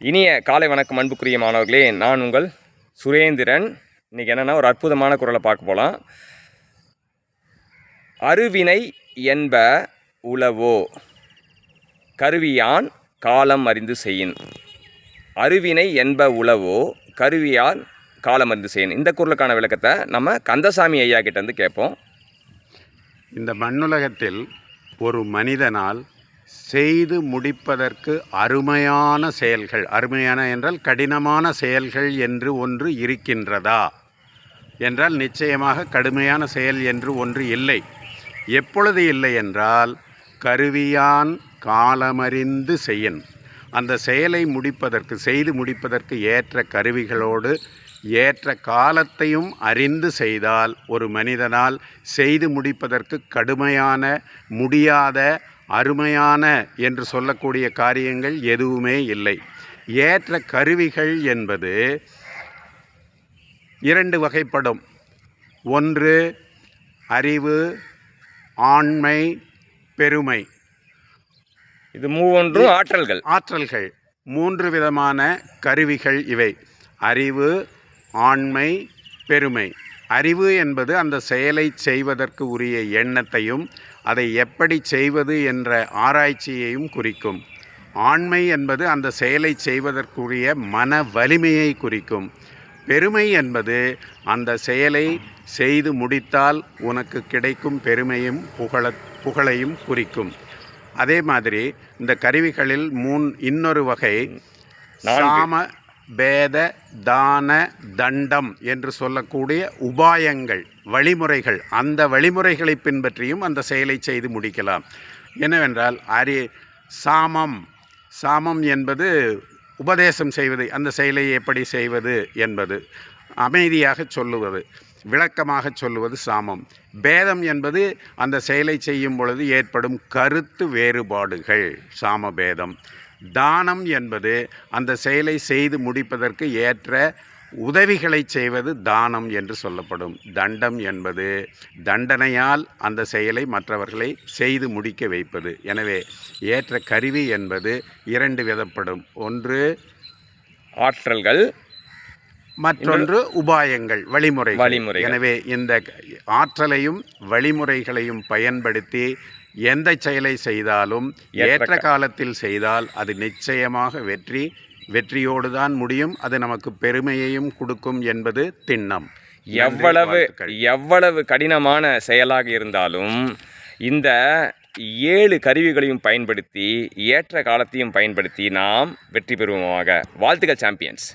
இனிய காலை வணக்கம் அன்புக்குரிய மாணவர்களே, நான் உங்கள் சுரேந்திரன். இன்றைக்கி என்னென்னா ஒரு அற்புதமான குறளை பார்க்க போகலாம். அருவினை என்ப உளவோ கருவியான் காலம் அறிந்து செய்யின். அருவினை என்ப உளவோ கருவியான் காலம் அறிந்து செய்யின். இந்த குறளுக்கான விளக்கத்தை நம்ம கந்தசாமி ஐயா கிட்டேருந்து கேட்போம். இந்த மண்ணுலகத்தில் ஒரு மனிதனால் செய்து முடிப்பதற்கு அருமையான செயல்கள், அருமையான என்றால் கடினமான செயல்கள் என்று ஒன்று இருக்கின்றதா என்றால் நிச்சயமாக கடுமையான செயல் என்று ஒன்று இல்லை. எப்பொழுது இல்லை என்றால் கருவியான் காலமறிந்து செய்யின். அந்த செயலை முடிப்பதற்கு, செய்து முடிப்பதற்கு ஏற்ற கருவிகளோடு ஏற்ற காலத்தையும் அறிந்து செய்தால் ஒரு மனிதனால் செய்து முடிப்பதற்கு கடுமையான, முடியாத, அருமையான என்று சொல்லக்கூடிய காரியங்கள் எதுவுமே இல்லை. ஏற்ற கருவிகள் என்பது இரண்டு வகைப்படும். ஒன்று அறிவு, ஆண்மை, பெருமை. இது மூன்று ஆற்றல்கள். மூன்று விதமான கருவிகள் இவை: அறிவு, ஆண்மை, பெருமை. அறிவு என்பது அந்த செயலை செய்வதற்கு உரிய எண்ணத்தையும் அதை எப்படி செய்வது என்ற ஆராய்ச்சியையும் குறிக்கும். ஆண்மை என்பது அந்த செயலை செய்வதற்குரிய மன வலிமையை குறிக்கும். பெருமை என்பது அந்த செயலை செய்து முடித்தால் உனக்கு கிடைக்கும் பெருமையும் புகழையும் குறிக்கும். அதே மாதிரி இந்த கருவிகளில் இன்னொரு வகை சாம, பேத, தான, தண்டம் என்று சொல்லக்கூடிய உபாயங்கள், வழிமுறைகள். அந்த வழிமுறைகளை பின்பற்றியும் அந்த செயலை செய்து முடிக்கலாம். என்னவென்றால் சாமம் என்பது உபதேசம் செய்வது, அந்த செயலை எப்படி செய்வது என்பது, அமைதியாக சொல்லுவது, விளக்கமாக சொல்லுவது சாமம். பேதம் என்பது அந்த செயலை செய்யும் பொழுது ஏற்படும் கருத்து வேறுபாடுகள், சாமபேதம். தானம் என்பது அந்த செயலை செய்து முடிப்பதற்கு ஏற்ற உதவிகளை செய்வது தானம் என்று சொல்லப்படும். தண்டம் என்பது தண்டனையால் அந்த செயலை மற்றவர்களை செய்து முடிக்க வைப்பது. எனவே ஏற்ற கருவி என்பது இரண்டு விதப்படும். ஒன்று ஆற்றல்கள், மற்றொன்று உபாயங்கள், வழிமுறை. எனவே இந்த ஆற்றலையும் வழிமுறைகளையும் பயன்படுத்தி எந்த செயலை செய்தாலும் ஏற்ற காலத்தில் செய்தால் அது நிச்சயமாக வெற்றியோடு தான் முடியும். அது நமக்கு பெருமையையும் கொடுக்கும் என்பது திண்ணம். எவ்வளவு கடினமான செயலாக இருந்தாலும் இந்த 7 கருவிகளையும் பயன்படுத்தி ஏற்ற காலத்தையும் பயன்படுத்தி நாம் வெற்றி பெறுவோமாக. வாழ்த்துக்கள் சாம்பியன்ஸ்.